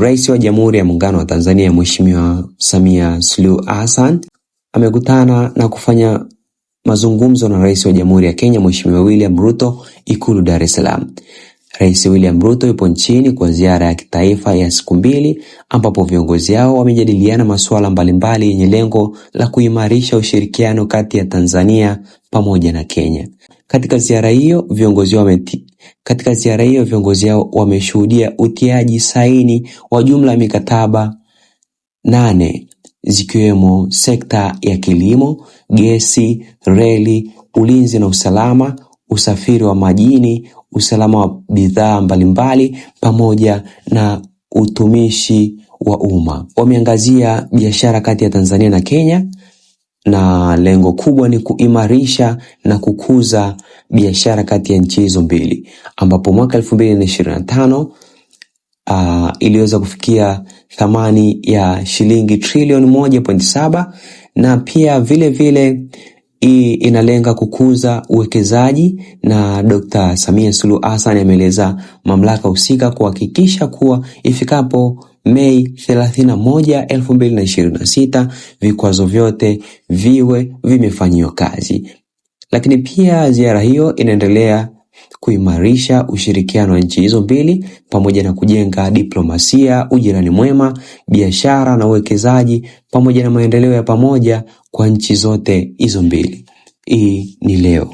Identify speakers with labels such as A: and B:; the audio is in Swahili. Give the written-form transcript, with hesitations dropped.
A: Rais wa Jamhuri ya Muungano wa Tanzania Mheshimiwa Samia Suluhu Hassan amekutana na kufanya mazungumzo na Rais wa Jamhuri ya Kenya Mheshimiwa William Ruto Ikulu Dar es Salaam. Rais William Ruto yupo nchini kwa ziara ya kitaifa ya siku 2 ambapo viongozi hao wamejadiliana masuala mbalimbali yenye lengo la kuimarisha ushirikiano kati ya Tanzania pamoja na Kenya. Katika ziara hiyo viongozi hao wameshuhudia utiaji saini wa jumla ya mikataba 8 zikiwemo sekta ya kilimo, gesi, reli, ulinzi na usalama, usafiri wa majini, usalama wa bidhaa mbalimbali pamoja na utumishi wa umma. Wameangazia biashara kati ya Tanzania na Kenya na lengo kubwa ni kuimarisha na kukuza biashara kati ya nchi hizo mbili, ambapo mwaka 2025 iliweza kufikia thamani ya shilingi trilioni 1.7 na pia vile inalenga kukuza uwekezaji, na Dr. Samia Suluhu Hassan ameeleza mamlaka husika kuhakikisha kuwa ifikapo Mei 31, 2026 vikwazo vyote viwe vimefanyiwa kazi. Lakini pia ziara hiyo inaendelea kuimarisha ushirikiano wa nchi hizo mbili pamoja na kujenga diplomasia, ujirani mwema, biashara na uwekezaji pamoja na maendeleo ya pamoja kwa nchi zote hizo mbili. Hii ni leo.